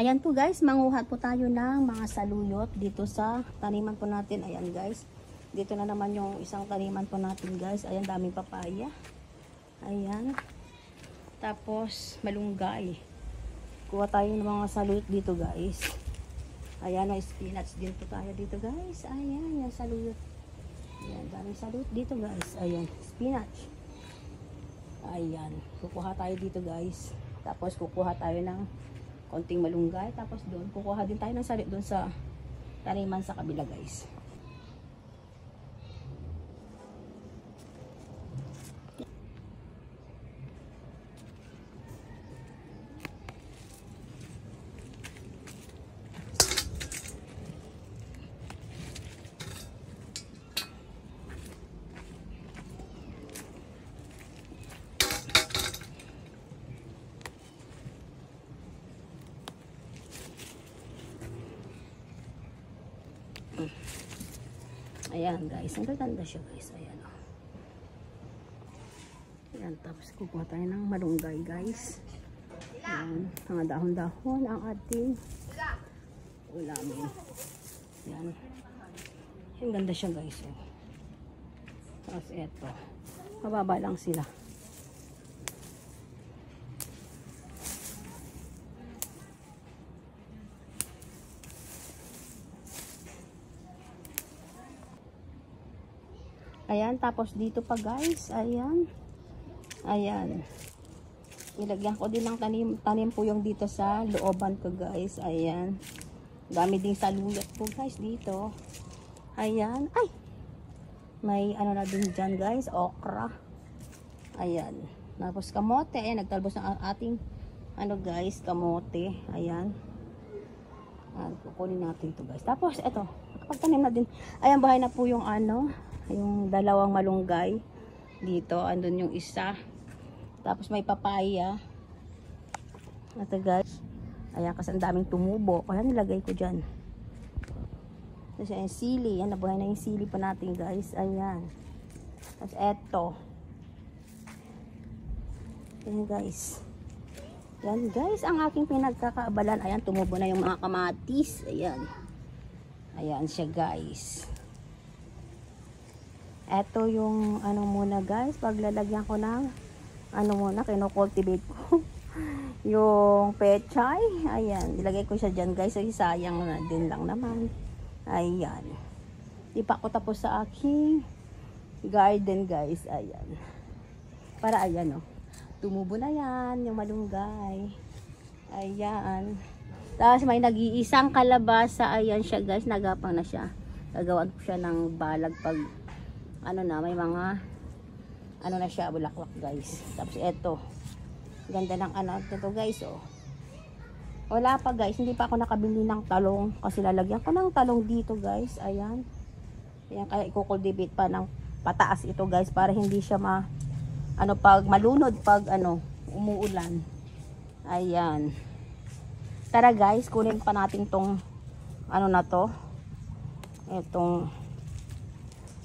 Ayan po guys, manguha po tayo ng mga saluyot dito sa taniman po natin. Ayan guys, dito na naman yung isang taniman po natin guys. Ayan, daming papaya. Ayan. Tapos malunggay. Kuha tayo ng mga saluyot dito guys. Ayan, may spinach din po tayo dito guys. Ayan, yung saluyot. Ayan, daming saluyot dito guys. Ayan, spinach. Ayan, kukuha tayo dito guys. Tapos kukuha tayo ng konting malunggay. Tapos doon, kukuha din tayo ng saluyot doon sa taniman sa kabila guys. Ayan guys, ang ganda siya guys. Ayan o. Ayan, tapos kukuha tayo ng malunggay guys. Ayan, mga dahon-dahon ang ating ulamin. Ayan. Ang ganda siya guys o. Tapos eto, mababa lang sila. Ayan, tapos dito pa guys, ayan. Ayan. Nilagyan ko din ng tanim po yung dito sa looban ko guys. Ayan. Dami din saluyot po guys dito. Ayan. Ay! May ano na din dyan guys, okra. Ayan. Tapos kamote. Ayan, nagtalbos ng ating ano guys, kamote. Ayan. Ayan, kukunin natin to guys. Tapos, eto. Pagtanim na din. Ayan, bahay na po yung ano, yung dalawang malunggay dito, andun yung isa, tapos may papaya. Ito guys, ayan, kasi ang daming tumubo, kaya nilagay ko dyan. Tapos yung sili, yan, nabuhay na yung sili pa natin guys. Ayan, tapos eto, yan guys, yan guys ang aking pinagkakaabalan. Ayan, tumubo na yung mga kamatis. Ayan, ayan siya guys. Ito yung ano muna guys, paglalagyan ko ng ano muna, kino-cultivate ko yung pechay. Ayan, ilagay ko siya dyan guys, so sayang na din lang naman. Ayan, di pa ako tapos sa aking garden guys. Ayan, para ayan o, tumubo na yan yung malunggay. Ayan, tapos may nag-iisang kalabasa. Ayan siya guys, nagapang na siya. Gagawan ko siya ng balag pag ano na, may mga ano na siya, bulaklak guys. Tapos eto, ganda ng ano ito guys oh. Wala pa guys, hindi pa ako nakabili ng talong kasi lalagyan ko ng talong dito guys. Ayan, ayan, kaya i-cultivate pa ng pataas ito guys para hindi siya ano, pag malunod pag ano, umuulan. Ayan, tara guys, kunin pa natin tong ano na to, etong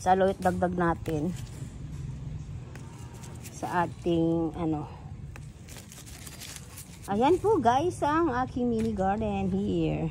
saluyot, dagdag natin sa ating ano. Ayan po guys ang aking mini garden here.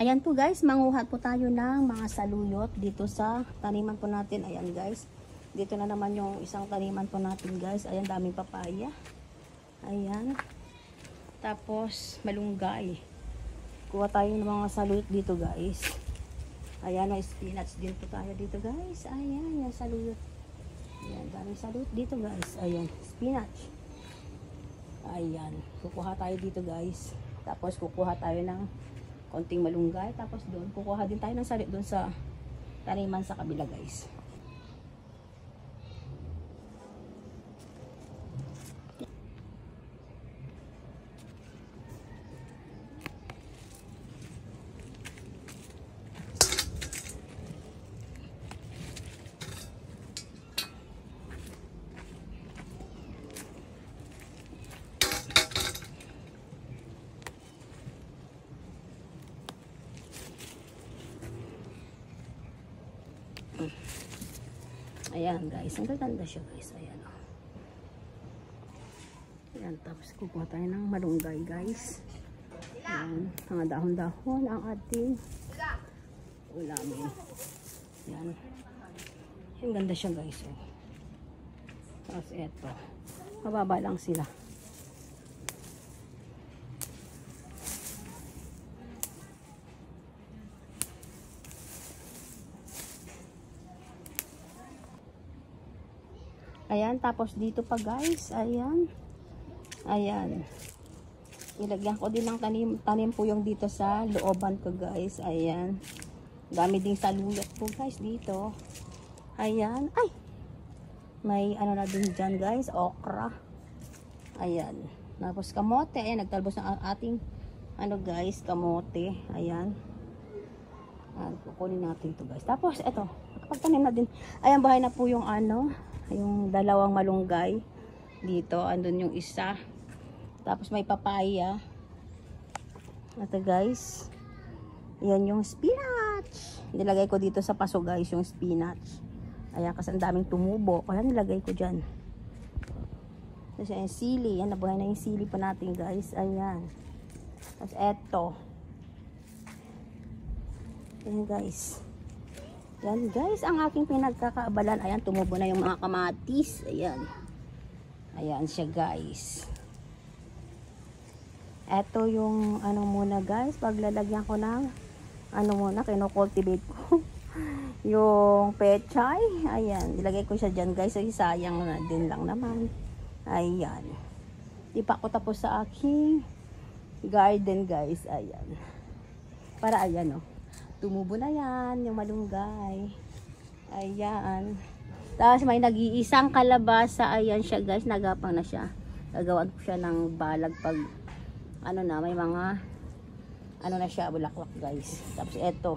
Ayan po guys, manguha po tayo ng mga saluyot dito sa taniman po natin. Ayan guys, dito na naman yung isang taniman po natin guys. Ayan, daming papaya. Ayan. Tapos malunggay. Kuha tayo ng mga saluyot dito guys. Ayan, may spinach din po tayo dito guys. Ayan, yung saluyot. Ayan, daming saluyot dito guys. Ayan, spinach. Ayan, kukuha tayo dito guys. Tapos kukuha tayo ng konting malunggay. Tapos doon, kukuha din tayo ng saluyot doon sa taniman sa kabila guys. Ayan guys, ang ganda siya guys. Ayan o. Ayan, tapos kukuha tayo ng malunggay guys. Ayan, mga dahon-dahon ang ating ulamin. Ayan. Ang ganda siya guys. Oh. Tapos eto. Mababa lang sila. Ayan, tapos dito pa guys, ayan. Ayan. Ilagyan ko din ng tanim po yung dito sa looban ko guys. Ayan. Dami din sa lulot po guys dito. Ayan. Ay! May ano na din dyan guys, okra. Ayan. Tapos kamote. Ayan, nagtalbos ng ating ano guys, kamote. Ayan. Ayan, kukunin natin to guys. Tapos, eto. Pagtanim na din. Ayan, bahay na po yung ano, yung dalawang malunggay dito, andun yung isa, tapos may papaya. Ito guys, yan yung spinach, nilagay ko dito sa paso guys yung spinach. Ayan, kasi ang daming tumubo kaya nilagay ko dyan. Tapos yung sili, yan, nabuhay na yung sili pa natin guys. Ayan, tapos eto, ayan guys. Yan guys, ang aking pinagkakaabalan. Ayan, tumubo na yung mga kamatis. Ayan. Ayan siya guys. Ito yung ano muna guys, paglalagyan ko ng ano muna, kino-cultivate ko. Yung pechay. Ayan, nilagay ko siya dyan guys. Ay, sayang na din lang naman. Ayan. Di pa ako tapos sa aking garden guys. Ayan. Para ayan o. Tumubo na yan, yung malunggay. Ayan. Tapos may nag-iisang kalabasa. Ayan siya guys, nagapang na siya. Gagawan ko siya ng balag pag, ano na, may mga, ano na siya, bulaklak guys. Tapos eto.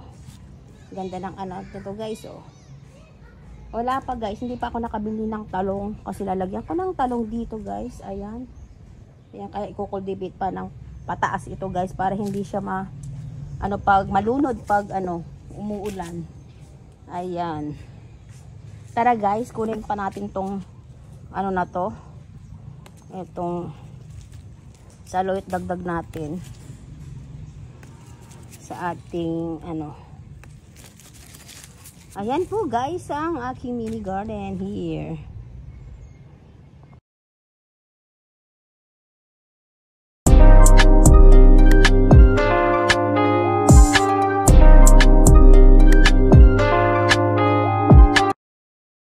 Ganda ng ano, ito guys, oh. Wala pa guys, hindi pa ako nakabili ng talong. Kasi lalagyan ko ng talong dito guys. Ayan. Ayan, kaya i-cultivate pa ng pataas ito guys, para hindi siya ano, pag malunod pag ano umuulan. Ayan. Tara guys, kunin pa natin tong ano na to, itong saloy, dagdag natin sa ating ano. Ayan po guys ang aking mini garden here.